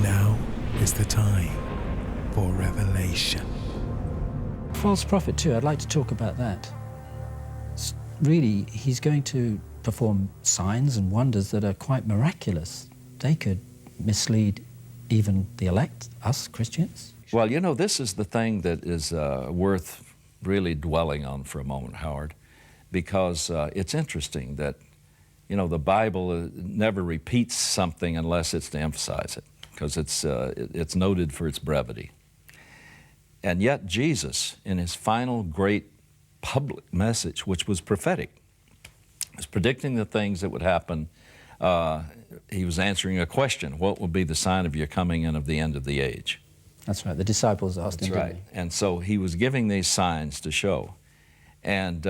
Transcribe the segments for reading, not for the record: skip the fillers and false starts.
Now is the time for revelation. False prophet too, I'd like to talk about that. Really, he's going to perform signs and wonders that are quite miraculous. They could mislead even the elect, us Christians. Well, you know, this is the thing that is worth really dwelling on for a moment, Howard, because it's interesting that, you know, the Bible never repeats something unless it's to emphasize it, because it's noted for its brevity. And yet Jesus, in his final great public message, which was prophetic, was predicting the things that would happen. He was answering a question: what will be the sign of your coming and of the end of the age? That's right. The disciples asked him, That's right. didn't And so he was giving these signs to show. And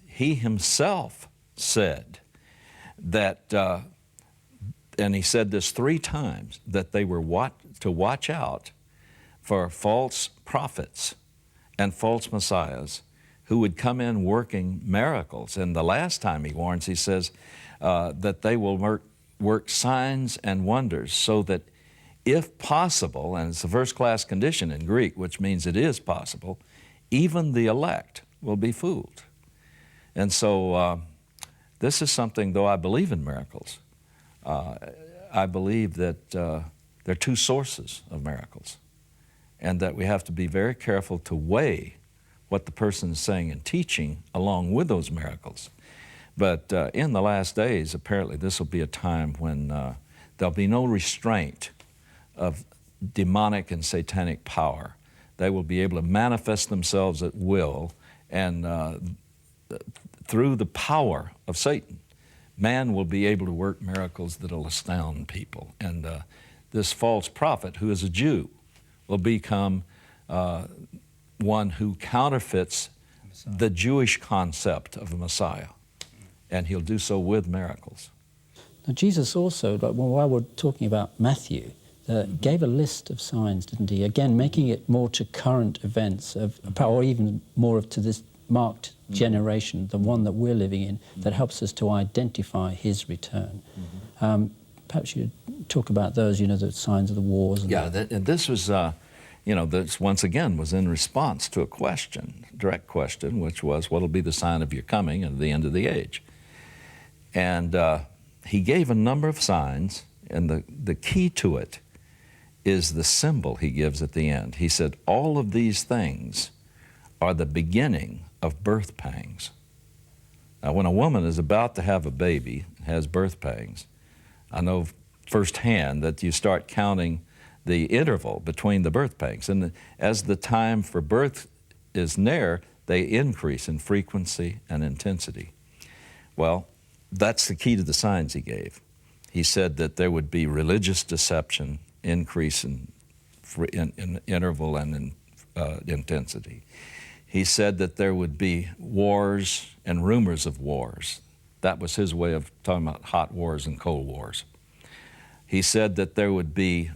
he himself said that, and he said this 3 times, that they were to watch out for false prophets and false messiahs who would come in working miracles. And the last time he warns, he says that they will work signs and wonders, so that if possible, and it's a first-class condition in Greek, which means it is possible, even the elect will be fooled. And so this is something, though I believe in miracles, I believe that there are 2 sources of miracles, and that we have to be very careful to weigh what the person is saying and teaching along with those miracles. But in the last days, apparently this will be a time when there'll be no restraint of demonic and satanic power. They will be able to manifest themselves at will, and through the power of Satan, man will be able to work miracles that will astound people. And this false prophet, who is a Jew, will become one who counterfeits the Jewish concept of a Messiah, and he'll do so with miracles. Now Jesus also, while we're talking about Matthew, gave a list of signs, didn't he? Again, making it more to current events, or even more to this marked generation, the one that we're living in, that helps us to identify his return. Perhaps you'd talk about those, you know, the signs of the wars. And this was, you know, this once again was in response to a question, direct question, which was, what will be the sign of your coming and the end of the age? And he gave a number of signs, and the key to it is the symbol he gives at the end. He said, all of these things are the beginning of birth pangs. Now, when a woman is about to have a baby, has birth pangs, I know firsthand that you start counting the interval between the birth pangs. And as the time for birth is near, they increase in frequency and intensity. Well, that's the key to the signs he gave. He said that there would be religious deception, increase in interval and in intensity. He said that there would be wars and rumors of wars. That was his way of talking about hot wars and cold wars. He said that there would be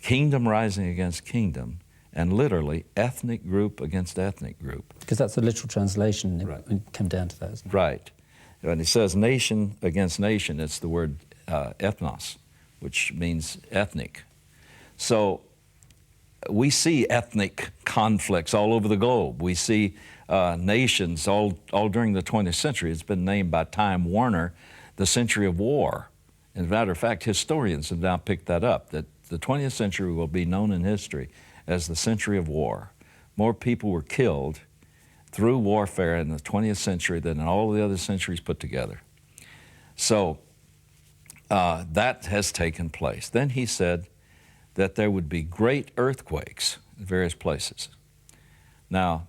kingdom rising against kingdom, and literally ethnic group against ethnic group. Because that's the literal translation, right. It come down to that, isn't it? Right. When he says nation against nation, it's the word ethnos, which means ethnic. So we see ethnic conflicts all over the globe. We see nations all during the 20th century. It's been named by Time Warner the century of war. As a matter of fact, historians have now picked that up, that the 20th century will be known in history as the century of war. More people were killed through warfare in the 20th century than in all the other centuries put together. So that has taken place. Then he said that there would be great earthquakes in various places. Now,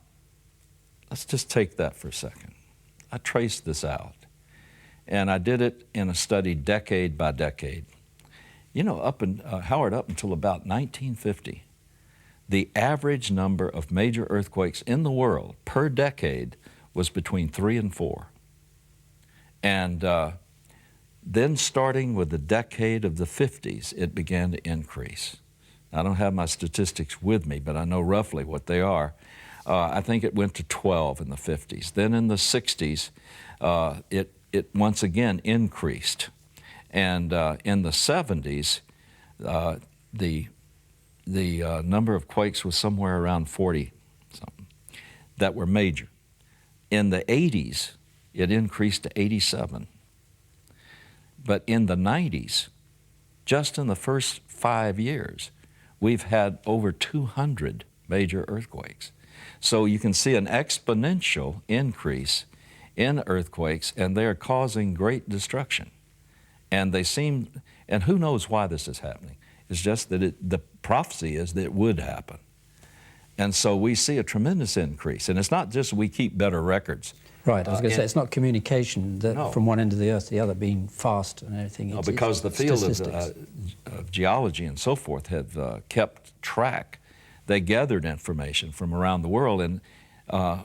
let's just take that for a second. I traced this out, and I did it in a study decade by decade. You know, Howard, up until about 1950, the average number of major earthquakes in the world per decade was between 3 and 4. And then starting with the decade of the 50s, it began to increase. I don't have my statistics with me, but I know roughly what they are. I think it went to 12 in the 50s. Then in the 60s, it once again increased. And in the 70s, the number of quakes was somewhere around 40 something that were major. In the 80s, it increased to 87. But in the 90s, just in the first 5 years, we've had over 200 major earthquakes. So you can see an exponential increase in earthquakes, and they are causing great destruction. And they seem, and who knows why this is happening? It's just that the prophecy is that it would happen. And so we see a tremendous increase. And it's not just we keep better records. Right, I was going to say, it's not communication that No. from one end of the earth to the other being fast and everything. No, It's because the field statistics. of geology and so forth have kept track. They gathered information from around the world. And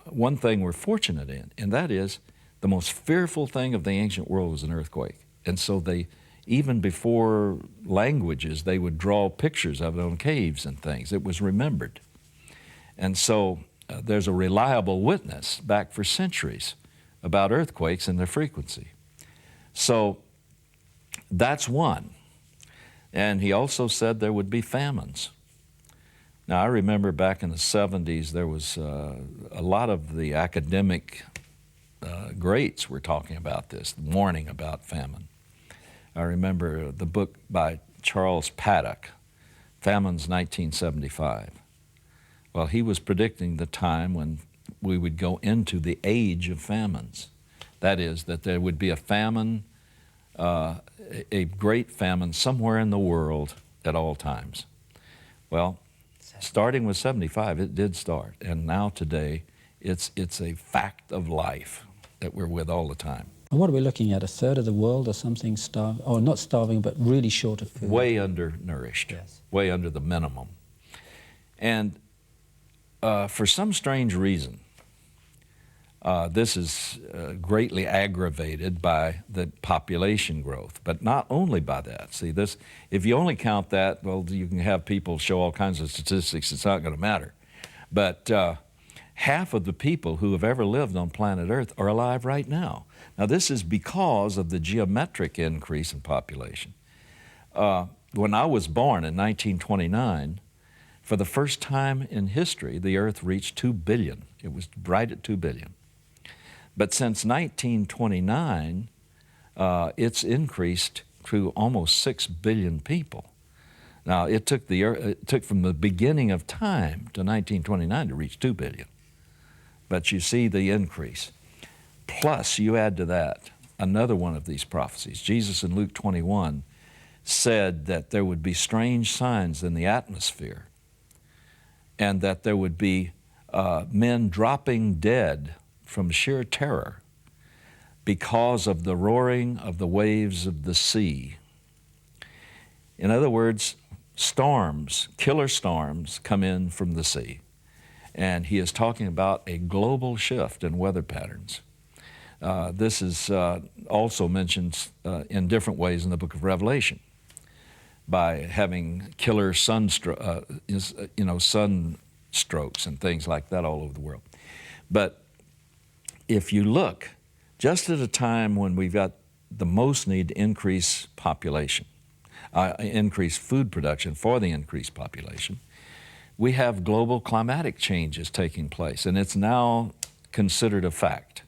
one thing we're fortunate in, and that is the most fearful thing of the ancient world was an earthquake. And so they, even before languages, they would draw pictures of it on caves and things. It was remembered. And so there's a reliable witness back for centuries about earthquakes and their frequency. So that's one. And he also said there would be famines. Now, I remember back in the 70s, there was a lot of the academic greats were talking about this, warning about famine. I remember the book by Charles Paddock, Famines 1975. Well, he was predicting the time when we would go into the age of famines. That is, that there would be a famine, a great famine somewhere in the world at all times. Well, starting with 75, it did start. And now today, it's a fact of life that we're with all the time. And what are we looking at? A third of the world or something starving? Oh, not starving, but really short of food. Way undernourished, Yes. way under the minimum. And for some strange reason, this is greatly aggravated by the population growth, but not only by that. See, this, if you only count that, well, you can have people show all kinds of statistics. It's not going to matter. But half of the people who have ever lived on planet Earth are alive right now. Now, this is because of the geometric increase in population. When I was born in 1929, for the first time in history, the Earth reached 2 billion. It was right at 2 billion. But since 1929, it's increased to almost 6 billion people. Now, it took from the beginning of time to 1929 to reach 2 billion. But you see the increase. Plus, you add to that another one of these prophecies. Jesus in Luke 21 said that there would be strange signs in the atmosphere, and that there would be men dropping dead from sheer terror because of the roaring of the waves of the sea. In other words, storms, killer storms, come in from the sea. And he is talking about a global shift in weather patterns. This is also mentioned in different ways in the book of Revelation, by having killer sunstrokes and things like that all over the world. But if you look, just at a time when we've got the most need to increase population, increase food production for the increased population, we have global climatic changes taking place, and it's now considered a fact.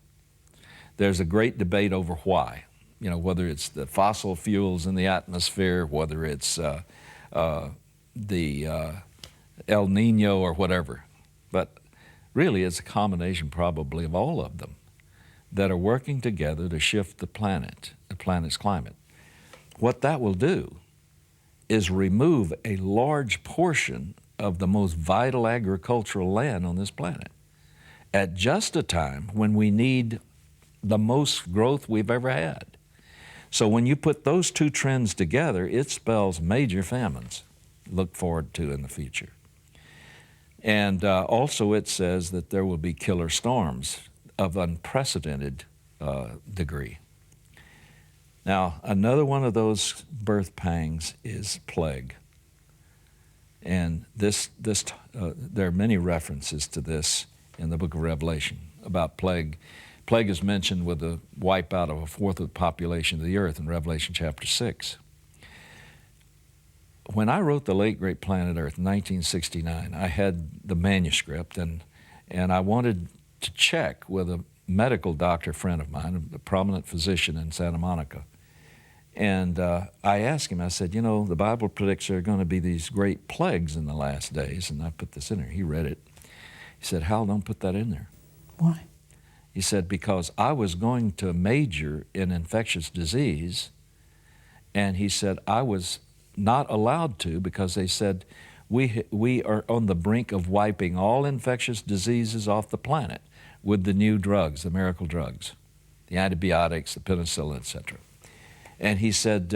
There's a great debate over why. You know, whether it's the fossil fuels in the atmosphere, whether it's the El Nino or whatever. But really, it's a combination probably of all of them that are working together to shift the planet's climate. What that will do is remove a large portion of the most vital agricultural land on this planet at just a time when we need the most growth we've ever had. So when you put those two trends together, it spells major famines look forward to in the future. And also it says that there will be killer storms of unprecedented degree. Now, another one of those birth pangs is plague. And there are many references to this in the book of Revelation about plague. Plague is mentioned with the wipeout of a fourth of the population of the earth in Revelation chapter 6. when I wrote The Late Great Planet Earth in 1969, I had the manuscript, and I wanted to check with a medical doctor friend of mine, a prominent physician in Santa Monica. And I asked him, I said, you know, the Bible predicts there are going to be these great plagues in the last days, and I put this in there. He read it. He said, Hal, don't put that in there. Why? He said, because I was going to major in infectious disease, and he said, I was not allowed to because they said, we are on the brink of wiping all infectious diseases off the planet with the new drugs, the miracle drugs, the antibiotics, the penicillin, etc. And he said,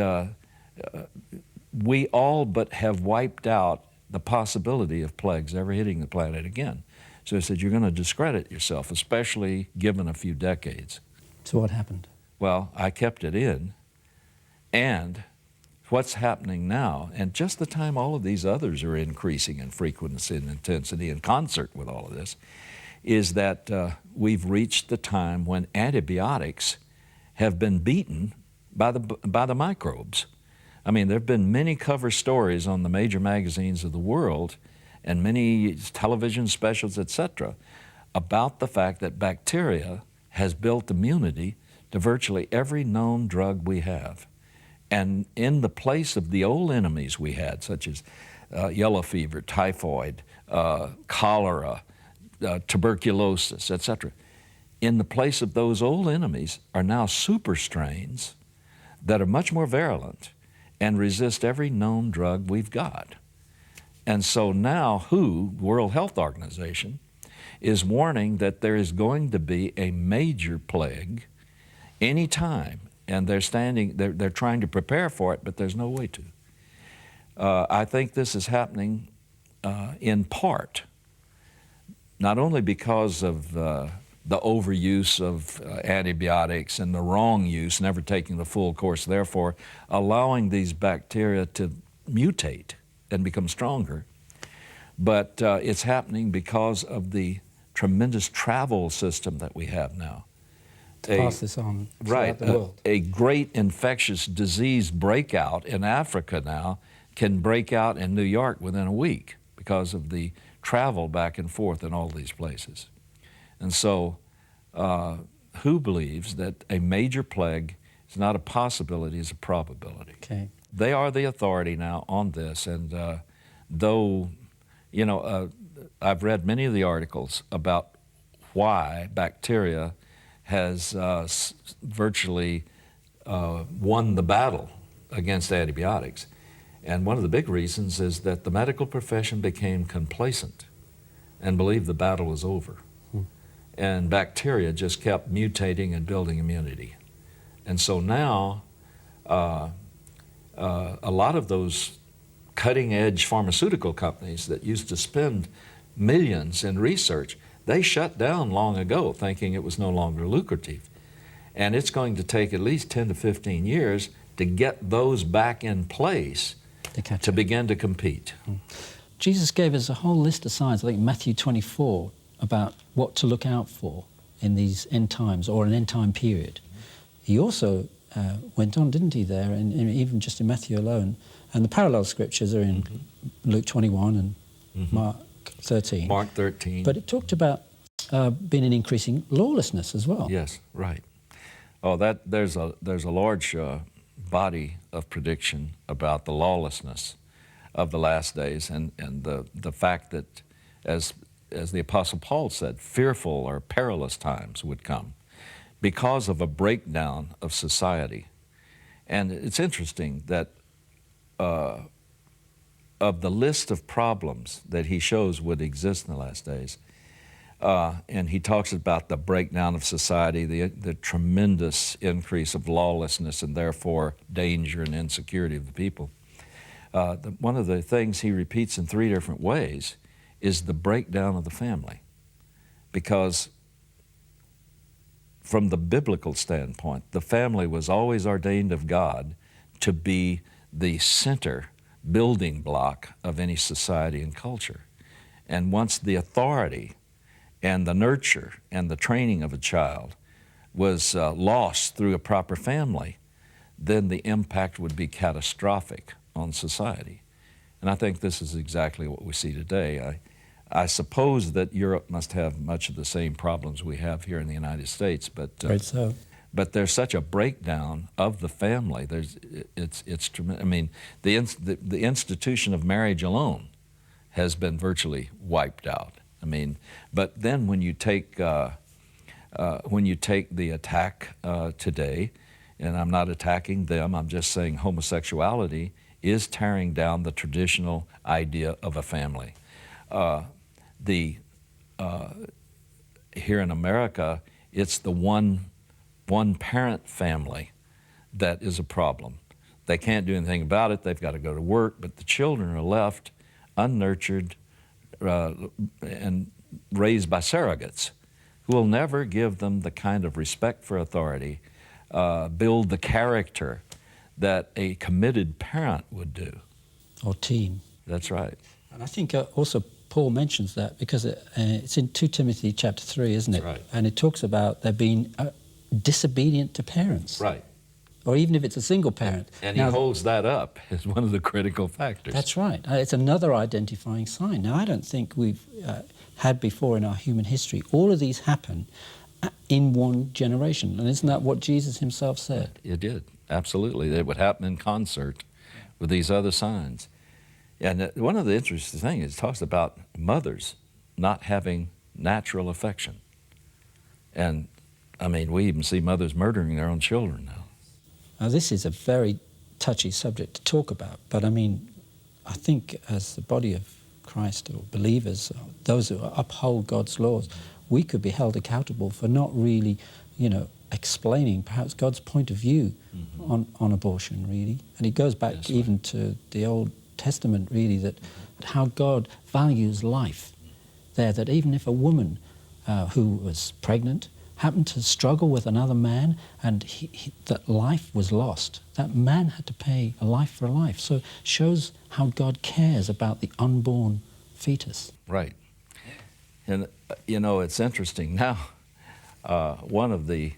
we all but have wiped out the possibility of plagues ever hitting the planet again. So he said, you're going to discredit yourself, especially given a few decades. So what happened? Well, I kept it in, and what's happening now, and just the time all of these others are increasing in frequency and intensity in concert with all of this, is that we've reached the time when antibiotics have been beaten by the microbes. I mean, there have been many cover stories on the major magazines of the world and many television specials, etc., about the fact that bacteria has built immunity to virtually every known drug we have. And in the place of the old enemies we had, such as yellow fever, typhoid, cholera, tuberculosis, etc., in the place of those old enemies are now super strains that are much more virulent and resist every known drug we've got. And so now WHO, World Health Organization, is warning that there is going to be a major plague any time, and they're trying to prepare for it, but there's no way to. I think this is happening in part, not only because of the overuse of antibiotics and the wrong use, never taking the full course, therefore allowing these bacteria to mutate and become stronger, but it's happening because of the tremendous travel system that we have now. To pass this on throughout the world. A great infectious disease breakout in Africa now can break out in New York within a week because of the travel back and forth in all these places. And so who believes that a major plague is not a possibility, it's a probability. Okay. They are the authority now on this, and though, you know, I've read many of the articles about why bacteria has virtually won the battle against antibiotics. And one of the big reasons is that the medical profession became complacent and believed the battle was over. And bacteria just kept mutating and building immunity. And so now, a lot of those cutting-edge pharmaceutical companies that used to spend millions in research, they shut down long ago thinking it was no longer lucrative. And it's going to take at least 10 to 15 years to get those back in place to begin to compete. Jesus gave us a whole list of signs, I think Matthew 24, about what to look out for in these end times or an end time period. He also went on, didn't he, there, and even just in Matthew alone. And the parallel scriptures are in Luke 21 and Mark 13. Mark 13. But it talked about being an increasing lawlessness as well. Yes, right. Oh, there's a large body of prediction about the lawlessness of the last days, and the fact that, as the Apostle Paul said, fearful or perilous times would come because of a breakdown of society. And it's interesting that of the list of problems that he shows would exist in the last days, and he talks about the breakdown of society, the tremendous increase of lawlessness and therefore danger and insecurity of the people. One of the things he repeats in 3 different ways is the breakdown of the family, because from the biblical standpoint, the family was always ordained of God to be the center building block of any society and culture. And once the authority and the nurture and the training of a child was lost through a proper family, then the impact would be catastrophic on society. And I think this is exactly what we see today. I suppose that Europe must have much of the same problems we have here in the United States, but Right, so. but there's such a breakdown of the family. It's tremendous. I mean, the institution of marriage alone has been virtually wiped out. I mean, but then when you take the attack today, and I'm not attacking them, I'm just saying homosexuality is tearing down the traditional idea of a family. Here in America, it's the one parent family that is a problem. They can't do anything about it. They've got to go to work, but the children are left unnurtured and raised by surrogates who will never give them the kind of respect for authority, build the character that a committed parent would do. Or team. That's right. And I think also Paul mentions that because it's in 2 Timothy chapter 3, isn't it? Right. And it talks about there being disobedient to parents. Right. Or even if it's a single parent. And he holds that up as one of the critical factors. That's right. It's another identifying sign. Now, I don't think we've had before in our human history. All of these happen in one generation. And isn't that what Jesus himself said? It did, absolutely. It would happen in concert with these other signs. And one of the interesting things is it talks about mothers not having natural affection. And, I mean, we even see mothers murdering their own children now. Now, this is a very touchy subject to talk about, but I mean, I think as the body of Christ or believers, or those who uphold God's laws, we could be held accountable for not really, explaining perhaps God's point of view on abortion, really. And it goes back even to the Old Testament, really, that how God values life there, that even if a woman who was pregnant happened to struggle with another man and that life was lost, that man had to pay a life for a life. So it shows how God cares about the unborn fetus. Right. And, it's interesting. Now, one of the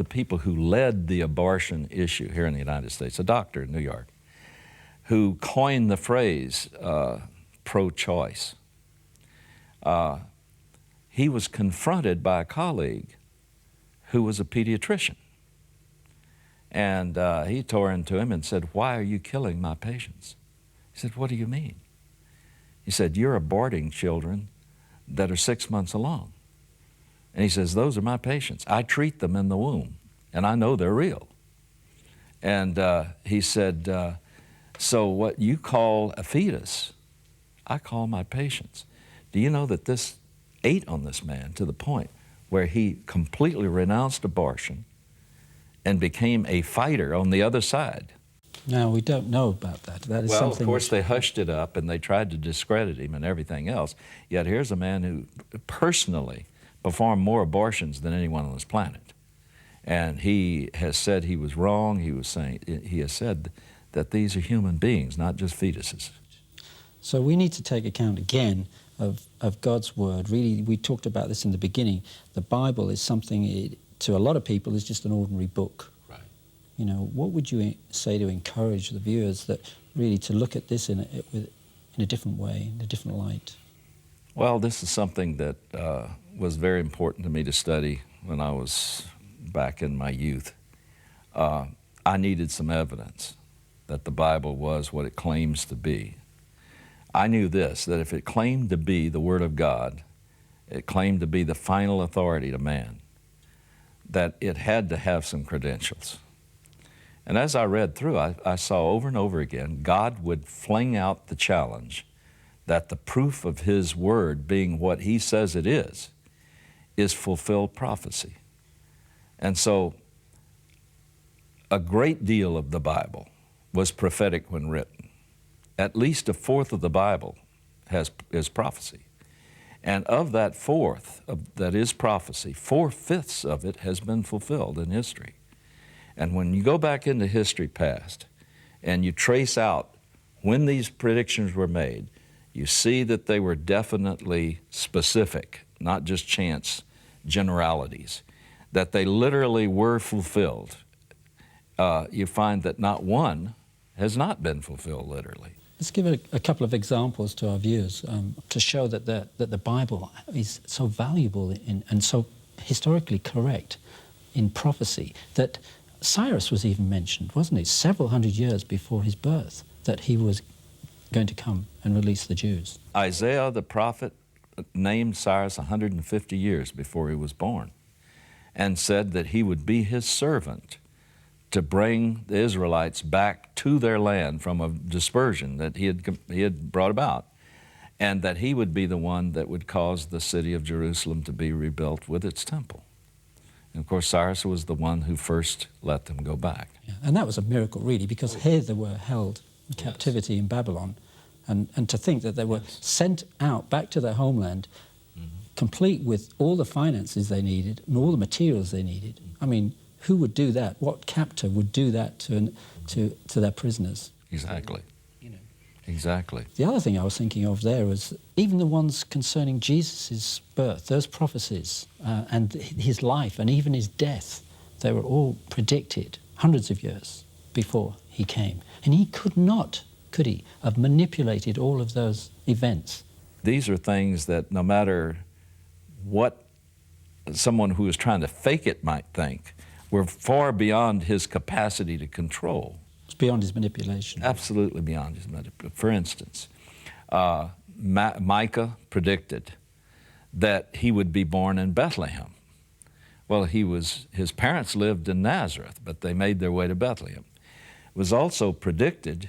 people who led the abortion issue here in the United States, a doctor in New York, who coined the phrase pro-choice, he was confronted by a colleague who was a pediatrician. And he tore into him and said, "Why are you killing my patients?" He said, "What do you mean?" He said, "You're aborting children that are 6 months along." And he says, "Those are my patients. I treat them in the womb, and I know they're real." And he said, "So what you call a fetus, I call my patients." Do you know that this ate on this man to the point where he completely renounced abortion and became a fighter on the other side? Now, we don't know about that. That is well, something. Of course, they hushed it up and they tried to discredit him and everything else. Yet here's a man who personally performed more abortions than anyone on this planet. And he has said he was wrong. He has said that these are human beings, not just fetuses. So we need to take account again of God's word. Really, we talked about this in the beginning. The Bible is something, to a lot of people, is just an ordinary book. Right. What would you say to encourage the viewers that really to look at this in a different way, in a different light? Well, this is something that was very important to me to study when I was back in my youth. I needed some evidence that the Bible was what it claims to be. I knew this, that if it claimed to be the Word of God, it claimed to be the final authority to man, that it had to have some credentials. And as I read through, I saw over and over again, God would fling out the challenge that the proof of His Word being what He says it is fulfilled prophecy. And so a great deal of the Bible was prophetic when written. At least a fourth of the Bible is prophecy. And of that fourth that is prophecy, 4/5 of it has been fulfilled in history. And when you go back into history past and you trace out when these predictions were made, you see that they were definitely specific, not just chance generalities, that they literally were fulfilled. You find that not one has not been fulfilled literally. Let's give a couple of examples to our viewers to show that the Bible is so valuable and so historically correct in prophecy that Cyrus was even mentioned, wasn't he? Several hundred years before his birth, that he was going to come and release the Jews. Isaiah the prophet named Cyrus 150 years before he was born and said that he would be his servant to bring the Israelites back to their land from a dispersion that he had brought about, and that he would be the one that would cause the city of Jerusalem to be rebuilt with its temple. And of course, Cyrus was the one who first let them go back. Yeah, and that was a miracle, really, because here they were held in captivity in Babylon, and to think that they were sent out back to their homeland, complete with all the finances they needed and all the materials they needed. I mean, who would do that? What captor would do that to their prisoners? Exactly. You know. Exactly. The other thing I was thinking of there was even the ones concerning Jesus' birth, those prophecies, and his life and even his death, they were all predicted hundreds of years before he came. And he could not, could he, have manipulated all of those events. These are things that no matter what someone who is trying to fake it might think, were far beyond his capacity to control. It's beyond his manipulation. Absolutely beyond his manipulation. For instance, Micah predicted that he would be born in Bethlehem. Well, his parents lived in Nazareth, but they made their way to Bethlehem. It was also predicted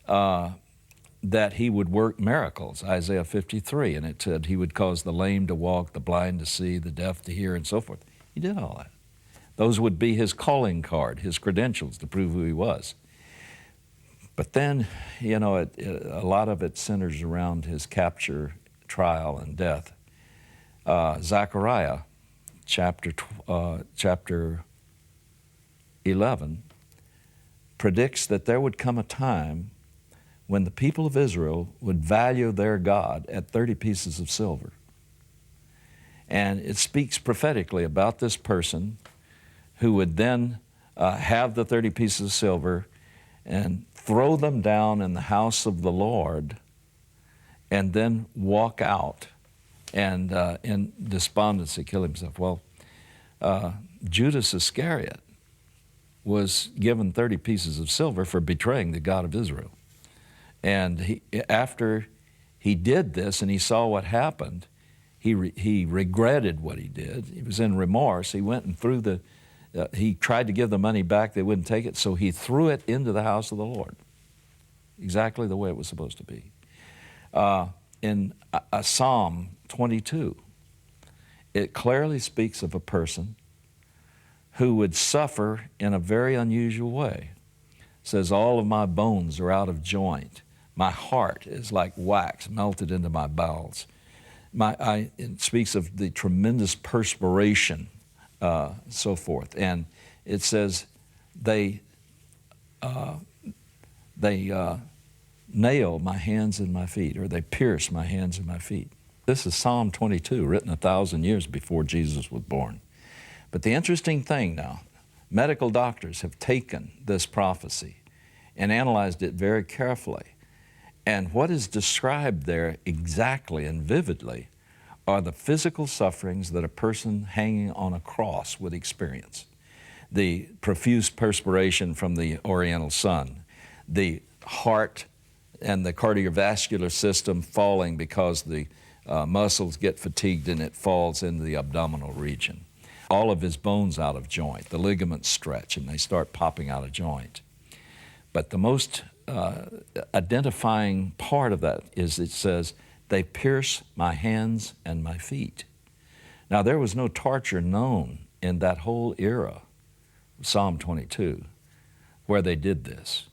that he would work miracles, Isaiah 53, and it said he would cause the lame to walk, the blind to see, the deaf to hear, and so forth. He did all that. Those would be his calling card, his credentials to prove who he was. But then, you know, a lot of it centers around his capture, trial, and death. Zechariah, chapter 11, predicts that there would come a time when the people of Israel would value their God at 30 pieces of silver. And it speaks prophetically about this person who would then have the 30 pieces of silver and throw them down in the house of the Lord and then walk out and in despondency kill himself. Well, Judas Iscariot was given 30 pieces of silver for betraying the God of Israel. And after he did this and he saw what happened, he regretted what he did. He was in remorse. He went and he tried to give the money back. They wouldn't take it, so he threw it into the house of the Lord, exactly the way it was supposed to be. In Psalm 22, it clearly speaks of a person who would suffer in a very unusual way. It says, all of my bones are out of joint. My heart is like wax melted into my bowels. It speaks of the tremendous perspiration, so forth. And it says they nail my hands and my feet, or they pierce my hands and my feet. This is Psalm 22, written 1,000 years before Jesus was born. But the interesting thing now, medical doctors have taken this prophecy and analyzed it very carefully. And what is described there exactly and vividly are the physical sufferings that a person hanging on a cross would experience. The profuse perspiration from the oriental sun, the heart and the cardiovascular system falling because the muscles get fatigued and it falls into the abdominal region. All of his bones out of joint, the ligaments stretch and they start popping out of joint. But the most identifying part of that is it says, they pierce my hands and my feet. Now, there was no torture known in that whole era, Psalm 22, where they did this.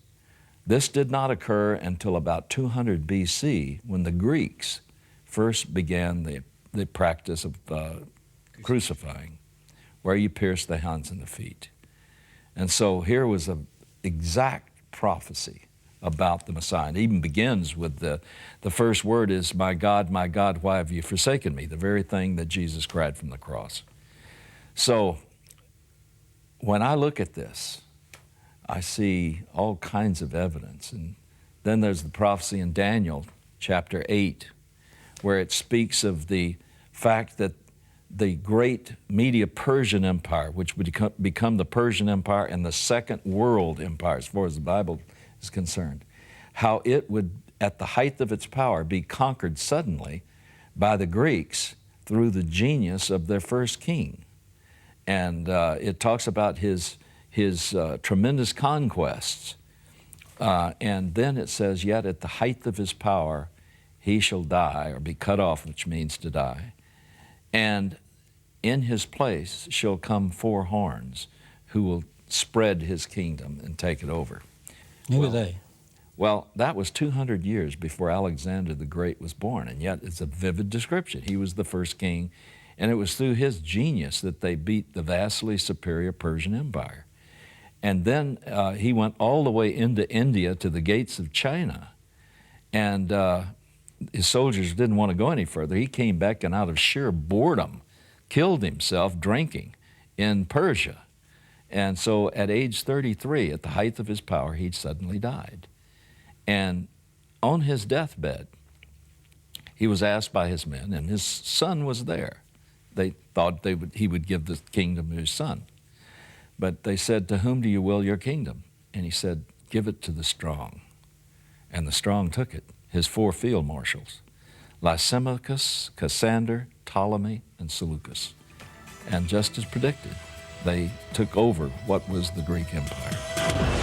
This did not occur until about 200 BC when the Greeks first began the practice of crucifying, where you pierce the hands and the feet. And so here was an exact prophecy about the Messiah. It even begins with the first word is, my God, why have you forsaken me? The very thing that Jesus cried from the cross. So when I look at this, I see all kinds of evidence. And then there's the prophecy in Daniel chapter 8, where it speaks of the fact that the great Media-Persian Empire, which would become the Persian Empire and the Second World Empire, as far as the Bible is concerned, how it would, at the height of its power, be conquered suddenly by the Greeks through the genius of their first king. And it talks about his tremendous conquests. And then it says, yet at the height of his power, he shall die, or be cut off, which means to die. And in his place shall come 4 horns, who will spread his kingdom and take it over. Who are they? Well, that was 200 years before Alexander the Great was born, and yet it's a vivid description. He was the first king, and it was through his genius that they beat the vastly superior Persian Empire. And then he went all the way into India to the gates of China, and his soldiers didn't want to go any further. He came back and out of sheer boredom killed himself drinking in Persia. And so at age 33, at the height of his power, he suddenly died. And on his deathbed, he was asked by his men, and his son was there. They thought he would give the kingdom to his son. But they said, to whom do you will your kingdom? And he said, give it to the strong. And the strong took it, his 4 field marshals, Lysimachus, Cassander, Ptolemy, and Seleucus. And just as predicted, they took over what was the Greek Empire.